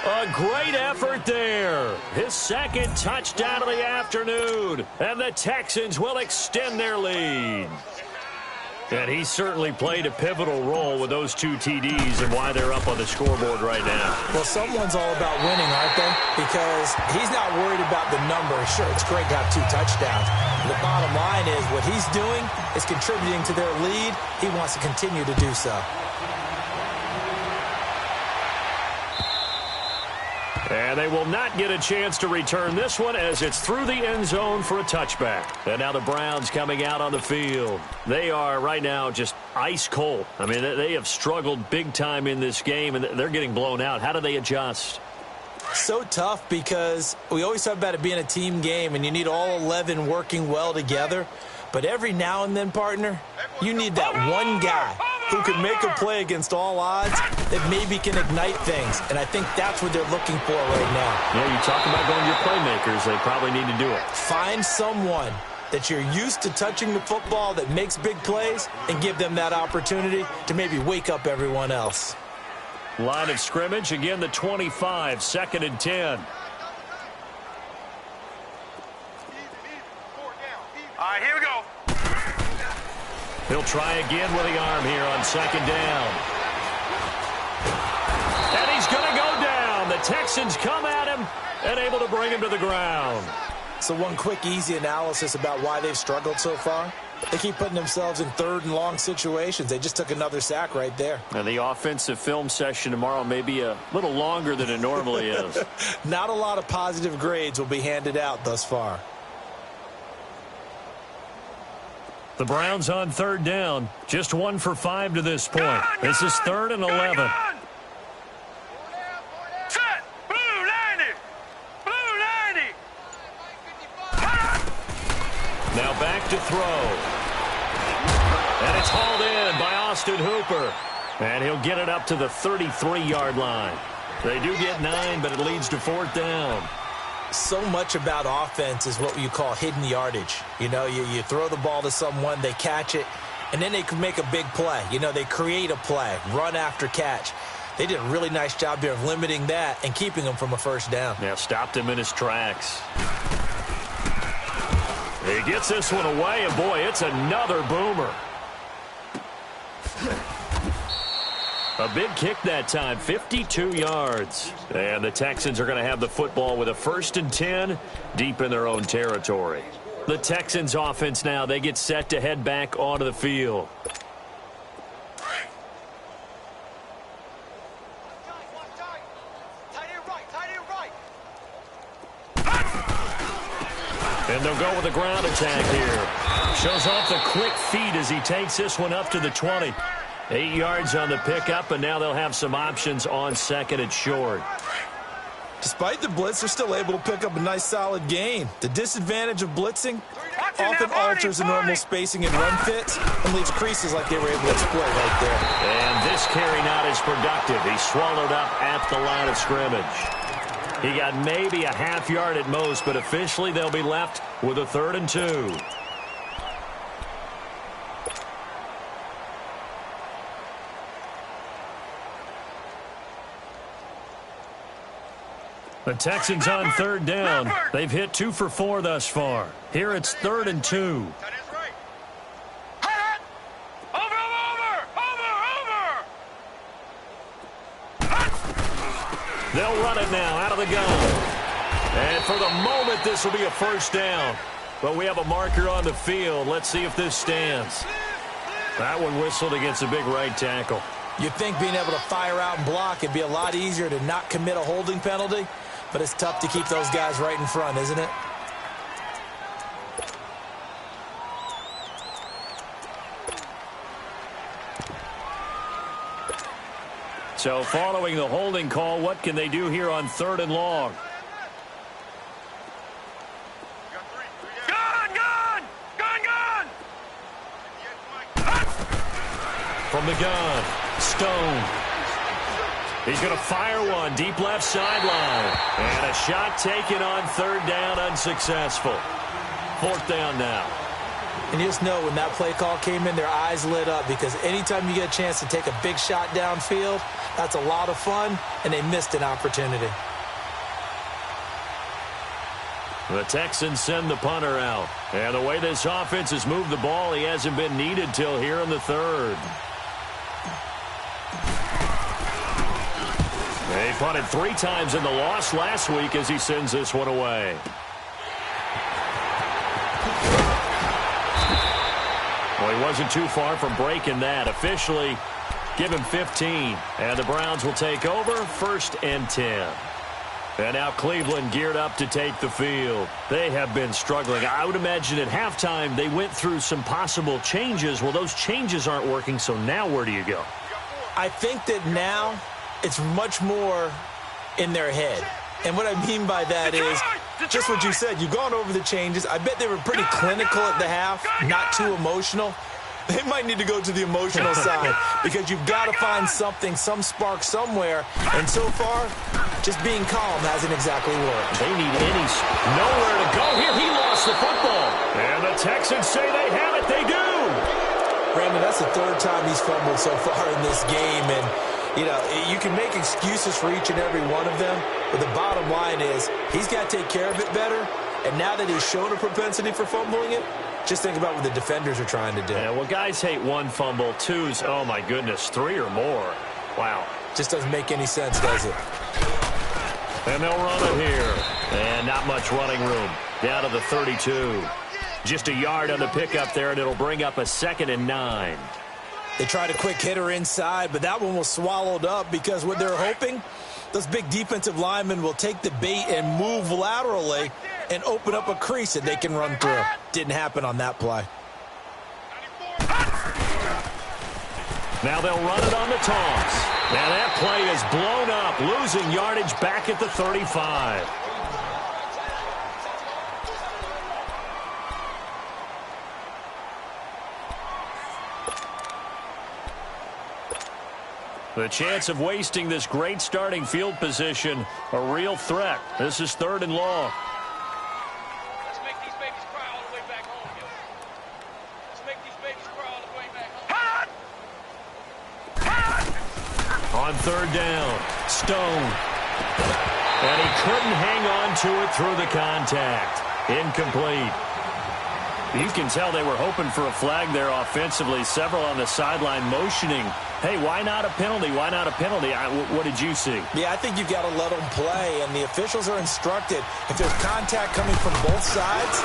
A great effort there. His second touchdown of the afternoon. And the Texans will extend their lead. And he certainly played a pivotal role with those 2 TDs and why they're up on the scoreboard right now. Well, someone's all about winning, aren't they? Because he's not worried about the number. Sure, it's great to have 2 touchdowns. The bottom line is what he's doing is contributing to their lead. He wants to continue to do so. And they will not get a chance to return this one as it's through the end zone for a touchback. And now the Browns coming out on the field. They are right now just ice cold. I mean, they have struggled big time in this game, and they're getting blown out. How do they adjust? So tough because we always talk about it being a team game, and you need all 11 working well together. But every now and then, partner, you need that one guy who can make a play against all odds that maybe can ignite things. And I think that's what they're looking for right now. Yeah, you talk about going to your playmakers. They probably need to do it. Find someone that you're used to touching the football that makes big plays and give them that opportunity to maybe wake up everyone else. Line of scrimmage, again the 25, 2nd and 10. All right, here we go. He'll try again with the arm here on 2nd down. And he's going to go down. The Texans come at him, and able to bring him to the ground. So one quick, easy analysis about why they've struggled so far. They keep putting themselves in third and long situations. They just took another sack right there. And the offensive film session tomorrow may be a little longer than it normally is. Not a lot of positive grades will be handed out thus far. The Browns on third down. Just 1 for 5 to this point. This is 3rd and 11. Set. Blue 90. Blue 90. Now back to throw. And it's hauled in by Austin Hooper. And he'll get it up to the 33-yard line. They do get 9, but it leads to 4th down. So much about offense is what you call hidden yardage. You know, you throw the ball to someone, they catch it, and then they can make a big play. You know, they create a play, run after catch. They did a really nice job there of limiting that and keeping him from a first down. Yeah, stopped him in his tracks. He gets this one away, and boy, it's another boomer. A big kick that time, 52 yards. And the Texans are going to have the football with a 1st and 10 deep in their own territory. The Texans offense now, they get set to head back onto the field. And they'll go with a ground attack here. Shows off the quick feet as he takes this one up to the 20. 8 yards on the pickup, and now they'll have some options on 2nd and short. Despite the blitz, they're still able to pick up a nice, solid gain. The disadvantage of blitzing often alters the normal spacing and run fits and leaves creases like they were able to exploit right there. And this carry not as productive. He swallowed up at the line of scrimmage. He got maybe a half yard at most, but officially they'll be left with a 3rd and 2. The Texans on 3rd down. They've hit 2 for 4 thus far. Here it's 3rd and 2. They'll run it now out of the gun. And for the moment, this will be a 1st down. But we have a marker on the field. Let's see if this stands. That one whistled against a big right tackle. You'd think being able to fire out and block it'd be a lot easier to not commit a holding penalty. But it's tough to keep those guys right in front, isn't it? So following the holding call, what can they do here on 3rd and long? From the gun, Stone. He's going to fire one deep left sideline. And a shot taken on 3rd down, unsuccessful. 4th down now. And you just know when that play call came in, their eyes lit up because anytime you get a chance to take a big shot downfield, that's a lot of fun, and they missed an opportunity. The Texans send the punter out. And the way this offense has moved the ball, he hasn't been needed till here in the 3rd. They punted 3 times in the loss last week as he sends this one away. Well, he wasn't too far from breaking that. Officially, give him 15. And the Browns will take over 1st and 10. And now Cleveland geared up to take the field. They have been struggling. I would imagine at halftime they went through some possible changes. Well, those changes aren't working, so now where do you go? I think that now it's much more in their head. And what I mean by that is just what you said. You've gone over the changes. I bet they were pretty clinical at the half, not too emotional. They might need to go to the emotional side because you've got to find something, some spark somewhere. And so far, just being calm hasn't exactly worked. They need nowhere to go here. He lost the football. And the Texans say they have it. They do. Brandon, that's the 3rd time he's fumbled so far in this game. And, you know, you can make excuses for each and every one of them. But the bottom line is he's got to take care of it better. And now that he's shown a propensity for fumbling it, just think about what the defenders are trying to do. Yeah, well, guys hate 1 fumble, 2's, oh, my goodness, 3 or more. Wow. Just doesn't make any sense, does it? And they'll run it here. And not much running room. Down to the 32. Just a yard on the pickup there, and it'll bring up a 2nd and 9. They tried a quick hitter inside, but that one was swallowed up because what they're hoping, those big defensive linemen will take the bait and move laterally and open up a crease that they can run through. Didn't happen on that play. Now they'll run it on the toss. Now that play is blown up, losing yardage back at the 35. The chance of wasting this great starting field position, a real threat. This is 3rd and long. Let's make these babies cry all the way back home, yo. Let's make these babies cry all the way back home. On 3rd down, Stone. And he couldn't hang on to it through the contact. Incomplete. You can tell they were hoping for a flag there offensively. Several on the sideline motioning, hey, why not a penalty? Why not a penalty? What did you see? Yeah, I think you've got to let them play, and the officials are instructed. If there's contact coming from both sides,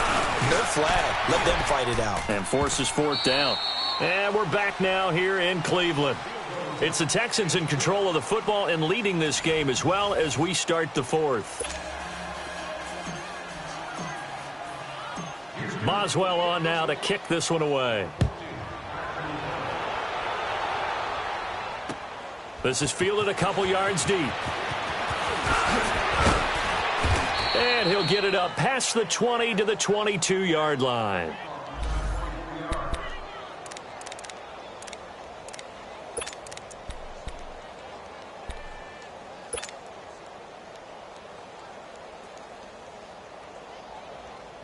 no flag. Let them fight it out. And forces 4th down. And we're back now here in Cleveland. It's the Texans in control of the football and leading this game as well as we start the 4th. Boswell on now to kick this one away. This is fielded a couple yards deep. And he'll get it up past the 20 to the 22-yard line.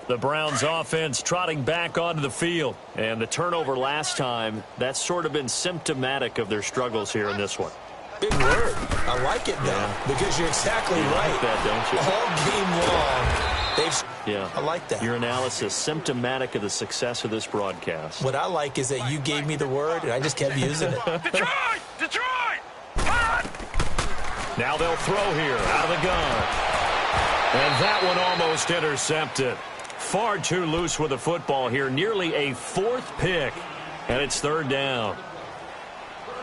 The Browns offense trotting back onto the field. And the turnover last time, that's sort of been symptomatic of their struggles here in this one. Big word. I like it, though, because you're exactly right. Like that, don't you? All game long, I like that. Your analysis, symptomatic of the success of this broadcast. What I like is that you gave me the word, and I just kept using it. Detroit! Detroit! Now they'll throw here out of the gun. And that one almost intercepted. Far too loose with the football here. Nearly a 4th pick. And it's 3rd down.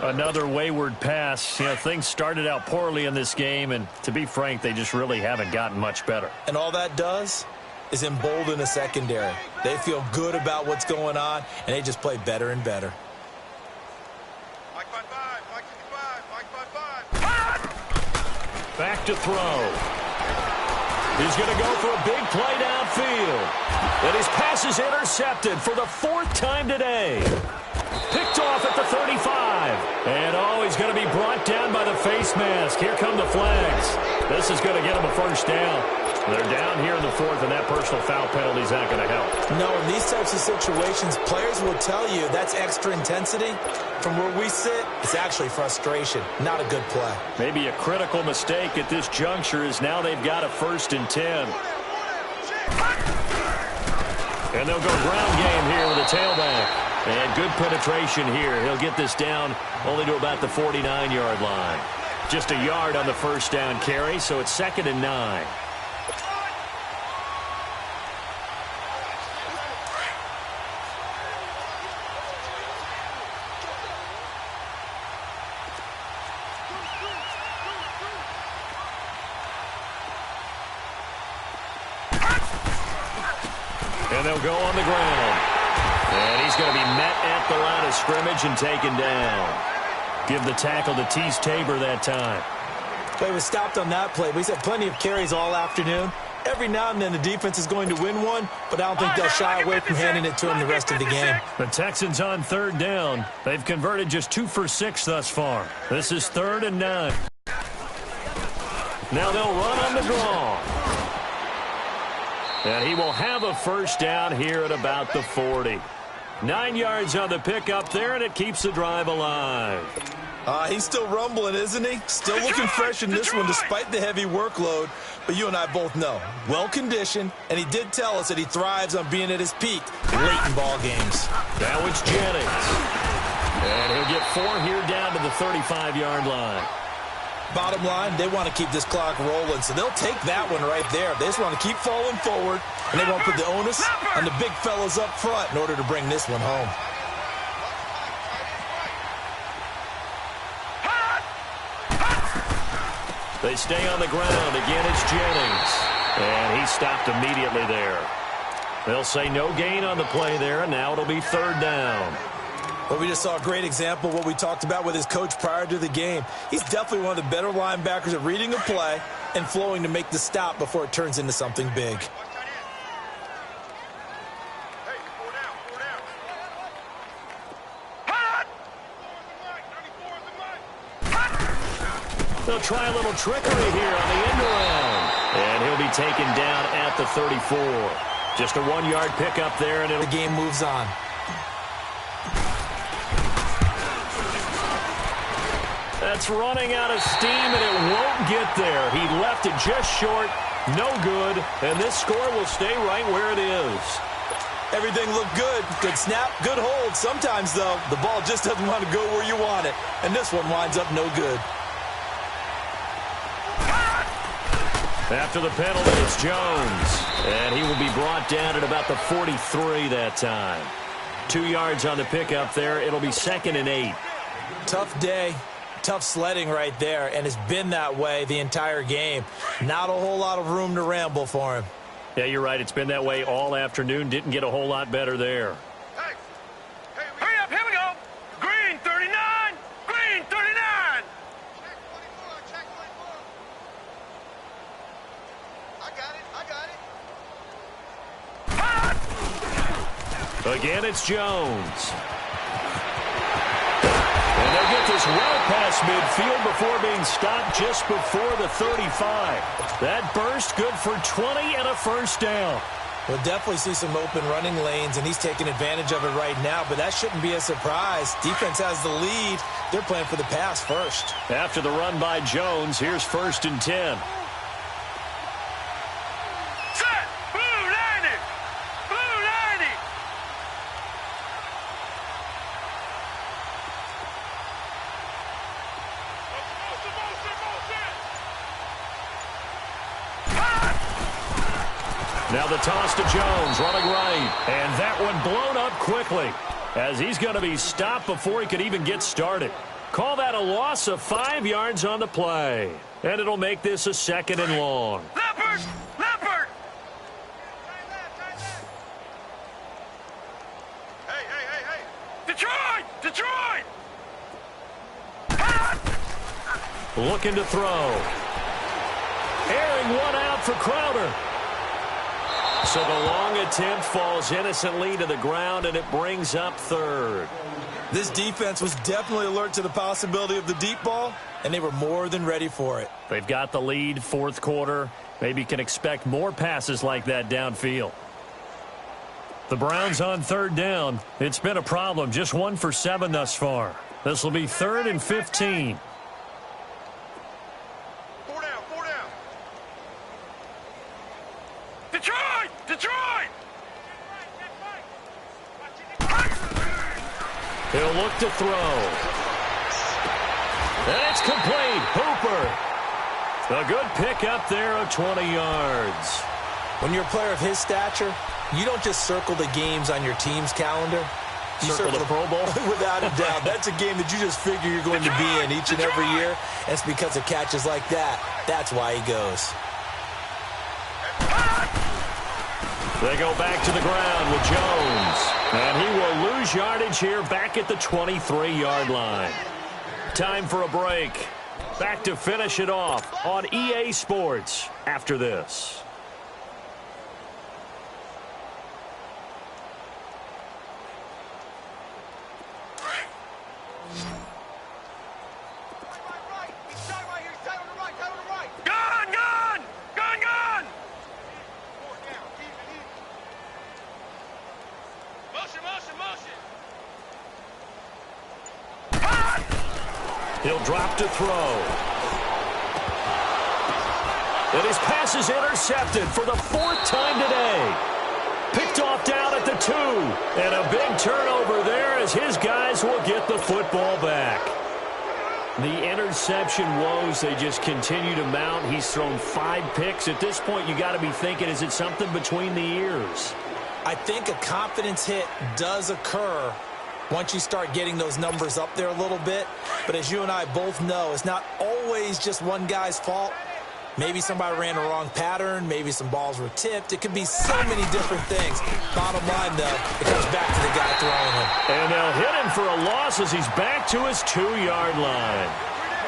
Another wayward pass. You know, things started out poorly in this game, and to be frank, they just really haven't gotten much better. And all that does is embolden the secondary. They feel good about what's going on, and they just play better and better. Mike 5-5, Mike 55, Mike 5-5. Back to throw. He's going to go for a big play downfield. And his pass is intercepted for the 4th time today. Picked off at the 35. And, he's going to be brought down by the face mask. Here come the flags. This is going to get him a 1st down. They're down here in the 4th, and that personal foul penalty is not going to help. No, in these types of situations, players will tell you that's extra intensity. From where we sit, it's actually frustration, not a good play. Maybe a critical mistake at this juncture is now they've got a 1st and 10. And they'll go ground game here with a tailback. And good penetration here. He'll get this down only to about the 49-yard line. Just a yard on the 1st down carry, so it's 2nd and 9. And they'll go on the ground. And he's going to be met at the line of scrimmage and taken down. Give the tackle to Tease Tabor that time. Well, he was stopped on that play, but he's had plenty of carries all afternoon. Every now and then the defense is going to win one, but I don't think they'll shy away from handing it to him the rest of the game. The Texans on 3rd down. They've converted just 2 for 6 thus far. This is 3rd and 9. Now they'll run on the draw. And he will have a 1st down here at about the 40. 9 yards on the pickup there, and it keeps the drive alive. He's still rumbling, isn't he? Still looking fresh in this one despite the heavy workload. But you and I both know, well-conditioned, and he did tell us that he thrives on being at his peak late in ball games. Now it's Jennings. And he'll get 4 here down to the 35-yard line. Bottom line, they want to keep this clock rolling, so they'll take that one right there. They just want to keep falling forward, and they won't put the onus on the big fellas up front in order to bring this one home. They stay on the ground. Again, it's Jennings. And he stopped immediately there. They'll say no gain on the play there, and now it'll be third down. Well, we just saw a great example of what we talked about with his coach prior to the game. He's definitely one of the better linebackers at reading a play and flowing to make the stop before it turns into something big. They'll try a little trickery here on the end around. And he'll be taken down at the 34. Just a 1-yard pickup there, and the game moves on. That's running out of steam, and it won't get there. He left it just short, no good, and this score will stay right where it is. Everything looked good. Good snap, good hold. Sometimes, though, the ball just doesn't want to go where you want it, and this one winds up no good. After the penalty, it's Jones, and he will be brought down at about the 43 that time. 2 yards on the pickup there. It'll be 2nd and 8. Tough day. Tough sledding right there, and it's been that way the entire game. Not a whole lot of room to ramble for him. Yeah, you're right. It's been that way all afternoon. Didn't get a whole lot better there. Hey, hurry up, here we go. Green 39, green 39. Check 24. I got it. Again, it's Jones. And they'll get this well past midfield before being stopped just before the 35. That burst good for 20 and a first down. We'll definitely see some open running lanes, and he's taking advantage of it right now, but that shouldn't be a surprise. Defense has the lead. They're playing for the pass first. After the run by Jones, here's 1st and 10. Set! Blue 90! Blue 90! Now the toss to Jones, running right. And that one blown up quickly, as he's going to be stopped before he could even get started. Call that a loss of 5 yards on the play. And it'll make this a 2nd and long. Leopard! Leopard! Hey! Detroit! Detroit! Looking to throw. Airing one out for Crowder. So the long attempt falls innocently to the ground, and it brings up 3rd. This defense was definitely alert to the possibility of the deep ball, and they were more than ready for it. They've got the lead, 4th quarter. Maybe can expect more passes like that downfield. The Browns on 3rd down. It's been a problem, just 1 for 7 thus far. This will be 3rd and 15. Four down. Detroit! Detroit! He'll look to throw. And it's complete. Hooper. A good pick up there of 20 yards. When you're a player of his stature, you don't just circle the games on your team's calendar. You circle the Pro Bowl? Without a doubt. That's a game that you just figure you're going to be in each and every year. And it's because of catches like that. That's why he goes. They go back to the ground with Jones. And he will lose yardage here back at the 23-yard line. Time for a break. Back to finish it off on EA Sports after this. He'll drop to throw. And his pass is intercepted for the 4th time today. Picked off down at the 2. And a big turnover there as his guys will get the football back. The interception woes, they just continue to mount. He's thrown 5 picks. At this point, you got to be thinking, is it something between the ears? I think a confidence hit does occur once you start getting those numbers up there a little bit. But as you and I both know, it's not always just one guy's fault. Maybe somebody ran the wrong pattern. Maybe some balls were tipped. It could be so many different things. Bottom line, though, it comes back to the guy throwing him. And they'll hit him for a loss as he's back to his 2-yard line.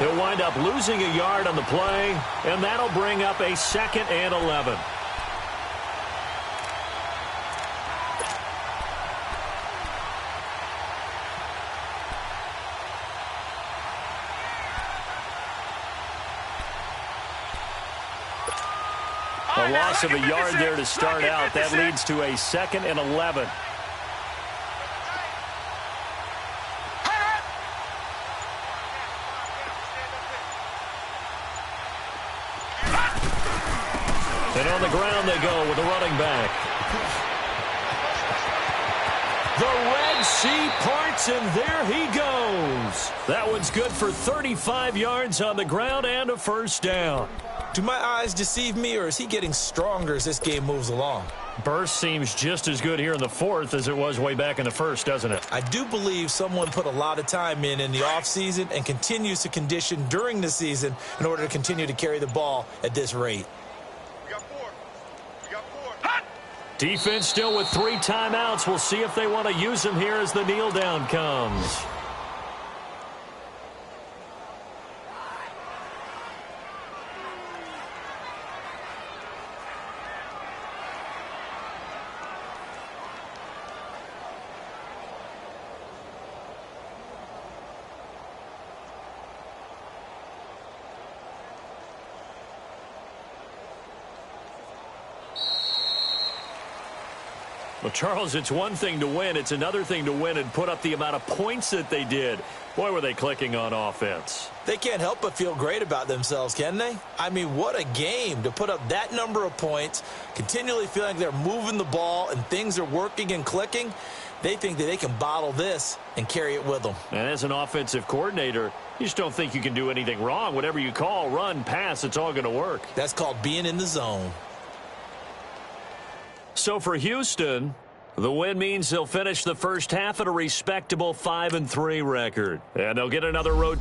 He'll wind up losing a yard on the play, and that'll bring up a 2nd and 11. A loss of a yard there to start out. That leads to a 2nd and 11. And on the ground they go with the running back. The Red Sea parts, and there he goes. That one's good for 35 yards on the ground and a first down. Do my eyes deceive me, or is he getting stronger as this game moves along? Burst seems just as good here in the 4th as it was way back in the 1st, doesn't it? I do believe someone put a lot of time in the offseason and continues to condition during the season in order to continue to carry the ball at this rate. We got 4. We got 4. Hot! Defense still with 3 timeouts. We'll see if they want to use them here as the kneel down comes. Well, Charles, it's one thing to win. It's another thing to win and put up the amount of points that they did. Boy, were they clicking on offense. They can't help but feel great about themselves, can they? I mean, what a game to put up that number of points, continually feeling like they're moving the ball and things are working and clicking. They think that they can bottle this and carry it with them. And as an offensive coordinator, you just don't think you can do anything wrong. Whatever you call, run, pass, it's all going to work. That's called being in the zone. So for Houston, the win means they'll finish the first half at a respectable 5-3 record. And they'll get another road.